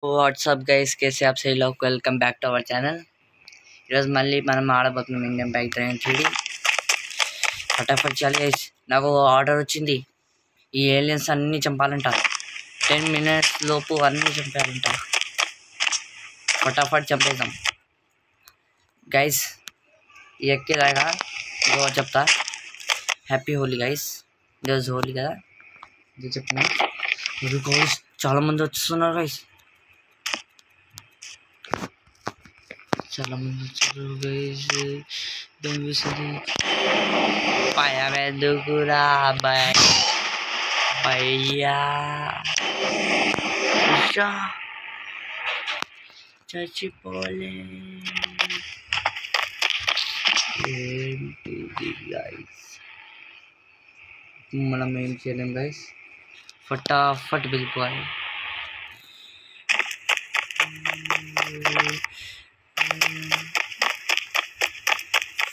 WhatsApp guys कैसे आप सही लोग welcome back to our channel. ఈరోజు మళ్ళీ మనం ఆడబోతున్నాం ఇండియన్ బైక్ డ్రైవింగ్ 3D. ఫటాఫట్ చాలు గైస్. నాకు ఆర్డర్ వచ్చింది, ఈ ఏలియన్స్ అన్నీ చంపాలంట. 10 minutes లోపు అన్నీ చంపాలంట. ఫటాఫట్ చంపేద్దాం గైస్. ఎక్కేదాకా ఇంకో చెప్తా, హ్యాపీ హోలీ గైస్. ఈరోజు హోలీ కదా, ఇది చెప్పిన. ఇది గైస్ చాలా మంది వచ్చేస్తున్నారు గైస్, చాలా మంది వచ్చారు గైస్. భయమెందుకురా భయ్యా, చచ్చిపోలే ఏంటిది గైస్. మనం ఏం చేయలేం గైస్, ఫటాఫట్ వెళ్ళిపోవాలి.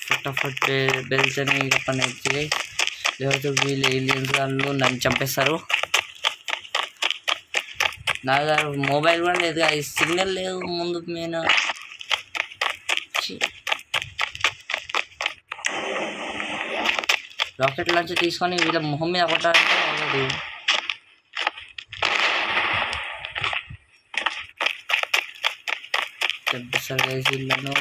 ఫటాఫట్ వెళ్తేనే ఇక పని అవుతుంది. లేకపోతే వీళ్ళు ఏలియన్స్ వాళ్ళు నన్ను చంపేస్తారు. నా దగ్గర మొబైల్ కూడా లేదు, అది సిగ్నల్ లేదు ముందు. నేను రాకెట్ లాంచ్ తీసుకొని వీళ్ళ మొహం మీద కొట్టాలంటే అవ్వదు. చంపేస్తారు గైస్ వీళ్ళను.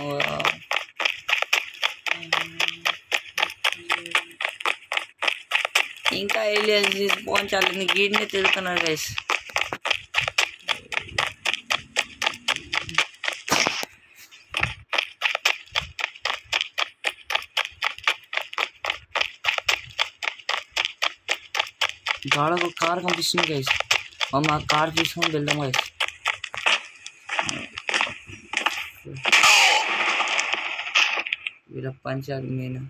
ఇంకా ఏలియన్స్ తీసుకొని గీడ్నే తిరుగుతున్నారు గైస్. గాడ ఒక కార్ కనిపిస్తుంది గైస్, మనం ఆ కార్ తీసుకొని వెళ్దాం గైస్. వీళ్ళ పంచాలి నేను.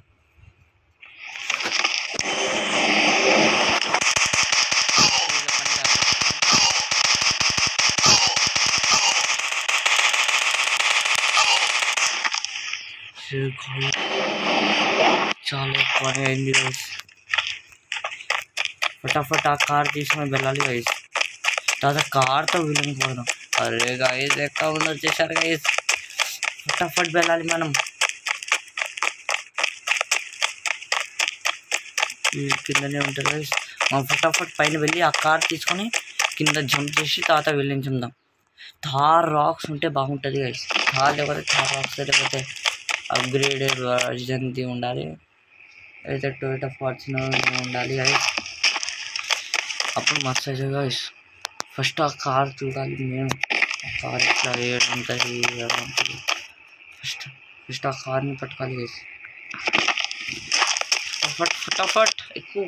చాలా పని అయింది గైస్. ఫటాఫట్ ఆ కార్ తీసుకొని వెళ్ళాలి గైస్. తర్వాత కార్తో వీళ్ళని పోదాం. అరే గైస్ ఎక్కడ ముందు వచ్చేసారు గైస్, ఫటాఫట్ వెళ్ళాలి మనం. కిందనే ఉంటుంది గైస్. మనం ఫటాఫట్ పైన వెళ్ళి ఆ కార్ తీసుకొని కింద జంప్ చేసి తర్వాత వెళ్ళి చూద్దాం. థార్ రాక్స్ ఉంటే బాగుంటుంది గైస్. థార్ లేకపోతే థార్ రాక్స్, లేకపోతే అప్గ్రేడెడ్ వర్జన్ది ఉండాలి, అయితే టొయోటా ఫార్చునర్ ఉండాలి గైస్. అప్పుడు మస్తు అవుతుంది గైస్. ఫస్ట్ ఆ కార్ చూడాలి మేము, ఆ కార్ ఇట్లా ఉంటుంది. ఫస్ట్ ఆ కార్ని పట్టుకోవాలి గైస్. ఫటాఫట్ ఎక్కువ.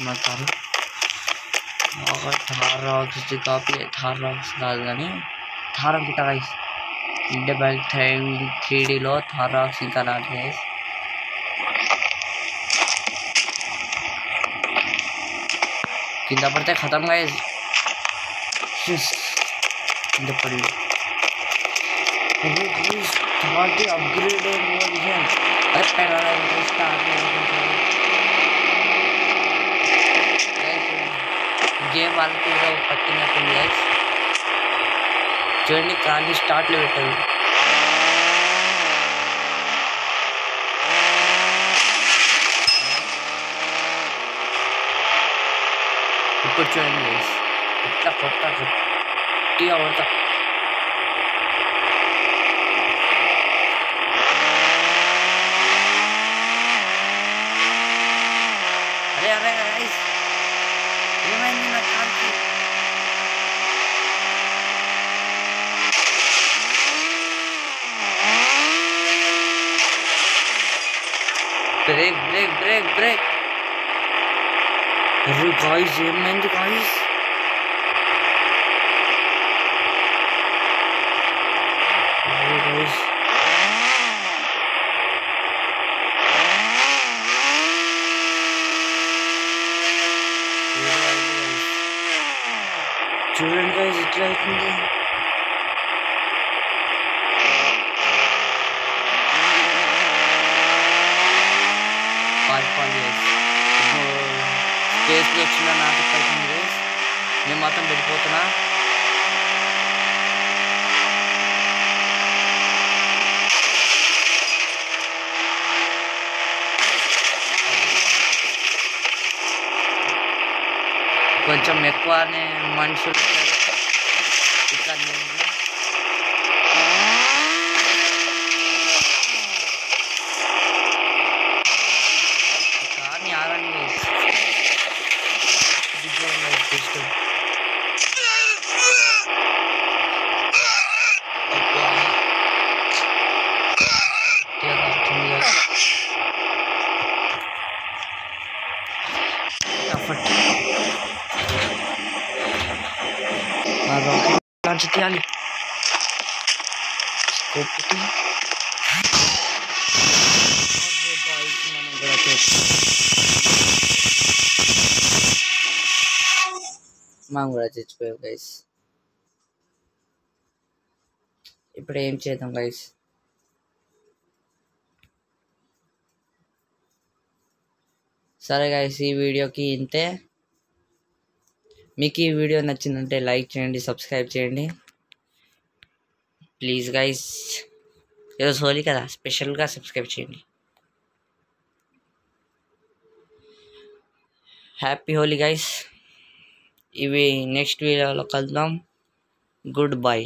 మా car Thar Roxx copy, Thar Roxx కాదు కానీ థార్ అనుకుంటా గైస్. ఇండియన్ బైక్ డ్రైవింగ్ 3Dలో థార్ రాక్స్ ఇంకా రాదు గైస్. కింద పడితే ఖతం గైస్, కింద పడి అప్గ్రేడెడ్ వర్జన్. గేమ్ వాళ్ళకి ఏదో పట్టినట్టుంది గైస్. చూడండి కార్ని స్టార్ట్లో పెట్టారు. ఇప్పుడు చూడండి గైస్, ఇట్లా కొట్టా గట్టిగా కొడతా. అరే అరే గైస్, ఏమైంది నా కార్కి? Break break break break. అరే గాయ్స్ ఏమైంది గాయ్స్? అరే గాయ్స్ చూడండి గాయ్స్ ఎట్లా అవుతుంది. వెళ్ళిపోవాలి గైస్. స్పేస్లో వచ్చిన నాకు అవుతుంది గైస్. నేను మాత్రం వెళ్ళిపోతున్నా. కొంచెం ఎక్కువనే మనుషులు ఇక్కడ కానీ ఆగండి గైస్. జస్ట్ లాంచ్ తీయాలి. మనం కూడా చచ్చిపోయాం గైస్. ఇప్పుడు ఏం చేద్దాం గైస్? సరే గైస్, ఈ వీడియోకి ఇంతే. మీకు ఈ వీడియో నచ్చిందంటే లైక్ చేయండి, సబ్స్క్రైబ్ చేయండి ప్లీజ్ గైస్. ఈరోజు హోలీ కదా, స్పెషల్గా సబ్స్క్రైబ్ చేయండి. Happy Holi guys. ఇవి నెక్స్ట్ వీడియోలో కలుద్దాం. Good bye.